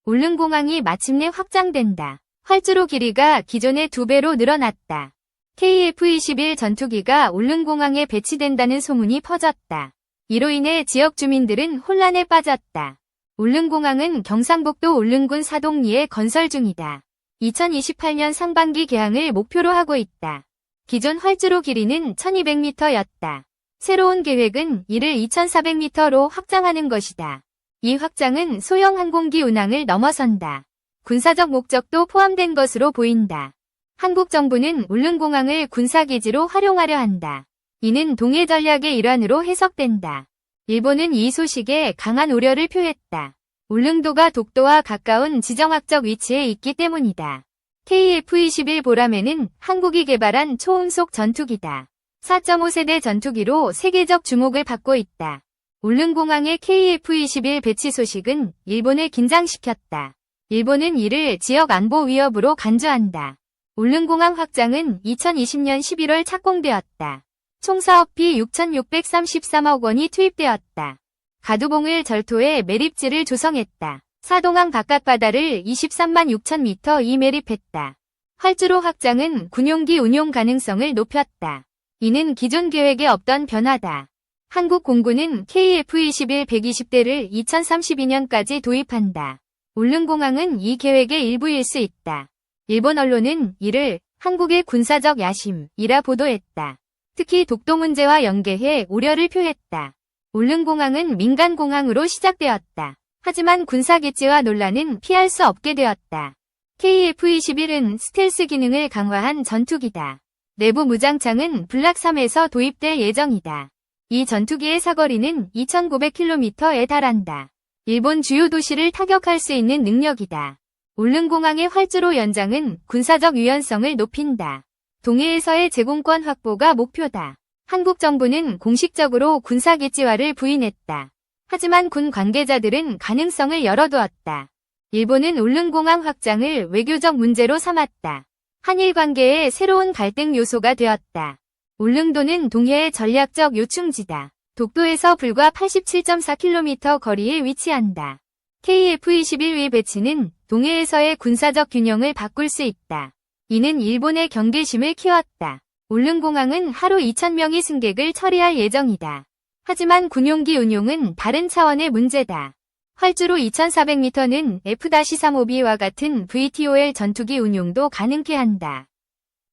울릉공항이 마침내 확장된다. 활주로 길이가 기존의 2배로 늘어났다. KF-21 전투기가 울릉공항에 배치된다는 소문이 퍼졌다. 이로 인해 지역 주민들은 혼란에 빠졌다. 울릉공항은 경상북도 울릉군 사동리에 건설 중이다. 2028년 상반기 개항을 목표로 하고 있다. 기존 활주로 길이는 1200m였다. 새로운 계획은 이를 2400m로 확장하는 것이다. 이 확장은 소형 항공기 운항을 넘어선다. 군사적 목적도 포함된 것으로 보인다. 한국 정부는 울릉공항을 군사기지로 활용하려 한다. 이는 동해 전략의 일환으로 해석된다. 일본은 이 소식에 강한 우려를 표했다. 울릉도가 독도와 가까운 지정학적 위치에 있기 때문이다. KF-21 보라매는 한국이 개발한 초음속 전투기다. 4.5세대 전투기로 세계적 주목을 받고 있다. 울릉공항의 KF-21 배치 소식은 일본을 긴장시켰다. 일본은 이를 지역 안보 위협으로 간주한다. 울릉공항 확장은 2020년 11월 착공되었다. 총 사업비 6,633억 원이 투입되었다. 가두봉을 절토해 매립지를 조성했다. 사동항 바깥바다를 23만 6천 미터 이매립했다. 활주로 확장은 군용기 운용 가능성을 높였다. 이는 기존 계획에 없던 변화다. 한국 공군은 KF-21 120대를 2032년까지 도입한다. 울릉공항은 이 계획의 일부일 수 있다. 일본 언론은 이를 한국의 군사적 야심이라 보도했다. 특히 독도 문제와 연계해 우려를 표했다. 울릉공항은 민간공항으로 시작되었다. 하지만 군사기지와 논란은 피할 수 없게 되었다. KF-21은 스텔스 기능을 강화한 전투기다. 내부 무장창은 블락3에서 도입될 예정이다. 이 전투기의 사거리는 2,900km에 달한다. 일본 주요 도시를 타격할 수 있는 능력이다. 울릉공항의 활주로 연장은 군사적 유연성을 높인다. 동해에서의 제공권 확보가 목표다. 한국 정부는 공식적으로 군사기지화를 부인했다. 하지만 군 관계자들은 가능성을 열어두었다. 일본은 울릉공항 확장을 외교적 문제로 삼았다. 한일 관계의 새로운 갈등 요소가 되었다. 울릉도는 동해의 전략적 요충지다. 독도에서 불과 87.4km 거리에 위치한다. KF-21의 배치는 동해에서의 군사적 균형을 바꿀 수 있다. 이는 일본의 경계심을 키웠다. 울릉공항은 하루 2,000명의 승객을 처리할 예정이다. 하지만 군용기 운용은 다른 차원의 문제다. 활주로 2,400m는 F-35B와 같은 VTOL 전투기 운용도 가능케 한다.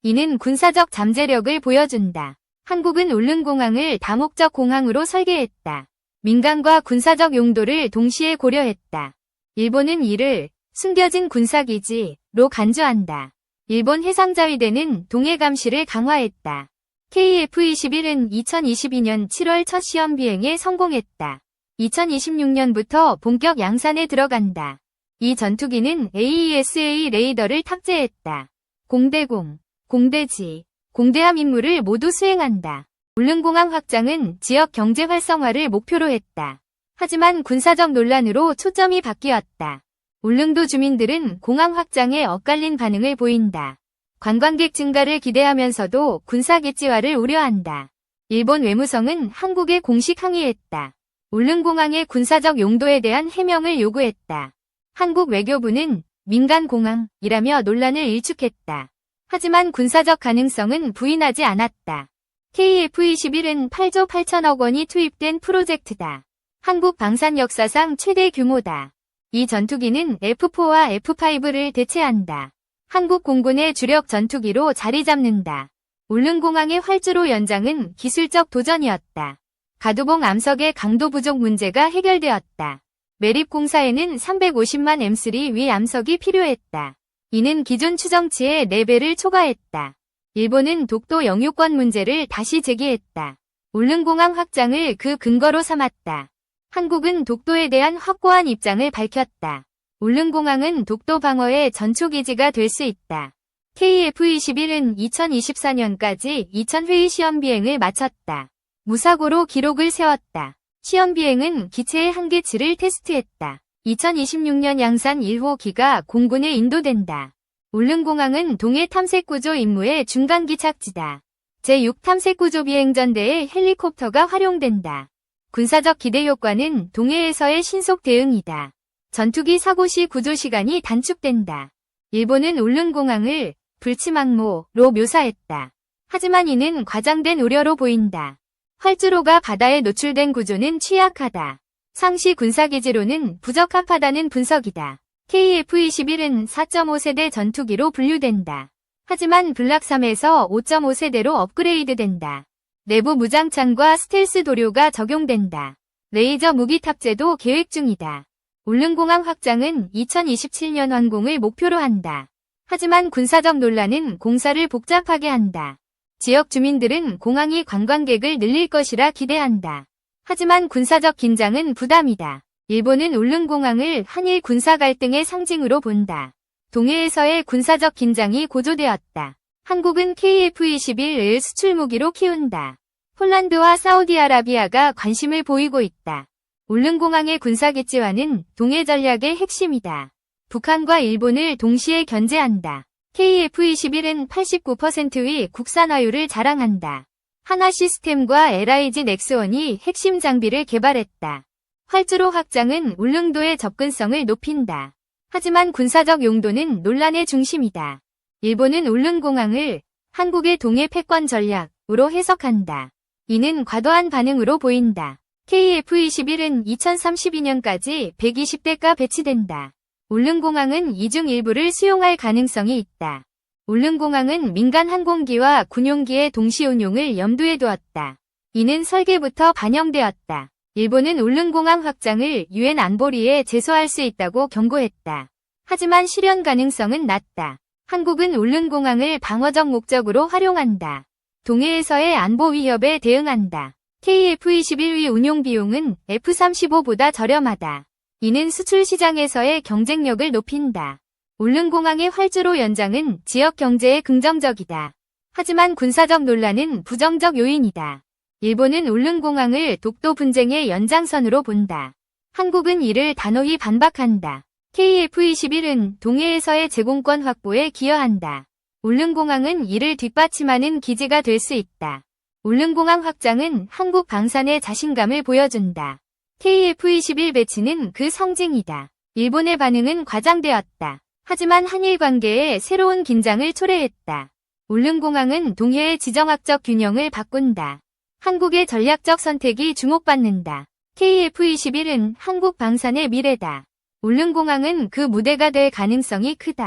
이는 군사적 잠재력을 보여준다. 한국은 울릉공항을 다목적 공항으로 설계했다. 민간과 군사적 용도를 동시에 고려했다. 일본은 이를 숨겨진 군사기지로 간주한다. 일본 해상자위대는 동해 감시를 강화했다. KF-21은 2022년 7월 첫 시험 비행에 성공했다. 2026년부터 본격 양산에 들어간다. 이 전투기는 AESA 레이더를 탑재했다. 공대공, 공대지, 공대함 임무를 모두 수행한다. 울릉공항 확장은 지역 경제 활성화를 목표로 했다. 하지만 군사적 논란으로 초점이 바뀌었다. 울릉도 주민들은 공항 확장에 엇갈린 반응을 보인다. 관광객 증가를 기대하면서도 군사기지화를 우려한다. 일본 외무성은 한국에 공식 항의했다. 울릉공항의 군사적 용도에 대한 해명을 요구했다. 한국 외교부는 민간공항이라며 논란을 일축했다. 하지만 군사적 가능성은 부인하지 않았다. KF-21은 8조 8천억 원이 투입된 프로젝트다. 한국 방산 역사상 최대 규모다. 이 전투기는 F4와 F5를 대체한다. 한국 공군의 주력 전투기로 자리 잡는다. 울릉공항의 활주로 연장은 기술적 도전이었다. 가두봉 암석의 강도 부족 문제가 해결되었다. 매립공사에는 350만 M3 위 암석이 필요했다. 이는 기존 추정치의 4배를 초과했다. 일본은 독도 영유권 문제를 다시 제기했다. 울릉공항 확장을 그 근거로 삼았다. 한국은 독도에 대한 확고한 입장을 밝혔다. 울릉공항은 독도 방어의 전초기지가 될 수 있다. KF-21은 2024년까지 2000회의 시험 비행을 마쳤다. 무사고로 기록을 세웠다. 시험 비행은 기체의 한계치를 테스트했다. 2026년 양산 1호기가 공군에 인도된다. 울릉공항은 동해 탐색구조 임무의 중간기착지다. 제6탐색구조 비행전대의 헬리콥터가 활용된다. 군사적 기대 효과는 동해에서의 신속 대응이다. 전투기 사고 시 구조 시간이 단축된다. 일본은 울릉공항을 불치망모로 묘사했다. 하지만 이는 과장된 우려로 보인다. 활주로가 바다에 노출된 구조는 취약하다. 상시 군사기지로는 부적합하다는 분석이다. KF-21은 4.5세대 전투기로 분류된다. 하지만 블락3에서 5.5세대로 업그레이드된다. 내부 무장창과 스텔스 도료가 적용된다. 레이저 무기 탑재도 계획 중이다. 울릉공항 확장은 2027년 완공을 목표로 한다. 하지만 군사적 논란은 공사를 복잡하게 한다. 지역 주민들은 공항이 관광객을 늘릴 것이라 기대한다. 하지만 군사적 긴장은 부담이다. 일본은 울릉공항을 한일 군사 갈등의 상징으로 본다. 동해에서의 군사적 긴장이 고조되었다. 한국은 KF-21을 수출무기로 키운다. 폴란드와 사우디아라비아가 관심을 보이고 있다. 울릉공항의 군사기지화는 동해 전략의 핵심이다. 북한과 일본을 동시에 견제한다. KF-21은 89%의 국산화율을 자랑한다. 한화시스템과 LIG 넥스원이 핵심 장비를 개발했다. 활주로 확장은 울릉도의 접근성을 높인다. 하지만 군사적 용도는 논란의 중심이다. 일본은 울릉공항을 한국의 동해 패권 전략으로 해석한다. 이는 과도한 반응으로 보인다. KF-21은 2032년까지 120대가 배치된다. 울릉공항은 이중 일부를 수용할 가능성이 있다. 울릉공항은 민간 항공기와 군용기의 동시 운용을 염두에 두었다. 이는 설계부터 반영되었다. 일본은 울릉공항 확장을 유엔 안보리에 제소할 수 있다고 경고했다. 하지만 실현 가능성은 낮다. 한국은 울릉공항을 방어적 목적으로 활용한다. 동해에서의 안보 위협에 대응한다. KF-21의 운용 비용은 F-35보다 저렴하다. 이는 수출 시장에서의 경쟁력을 높인다. 울릉공항의 활주로 연장은 지역 경제에 긍정적이다. 하지만 군사적 논란은 부정적 요인이다. 일본은 울릉공항을 독도 분쟁의 연장선으로 본다. 한국은 이를 단호히 반박한다. KF-21은 동해에서의 제공권 확보에 기여한다. 울릉공항은 이를 뒷받침하는 기지가 될 수 있다. 울릉공항 확장은 한국 방산의 자신감을 보여준다. KF-21 배치는 그 상징이다. 일본의 반응은 과장되었다. 하지만 한일 관계에 새로운 긴장을 초래했다. 울릉공항은 동해의 지정학적 균형을 바꾼다. 한국의 전략적 선택이 주목받는다. KF-21은 한국 방산의 미래다. 울릉공항은 그 무대가 될 가능성이 크다.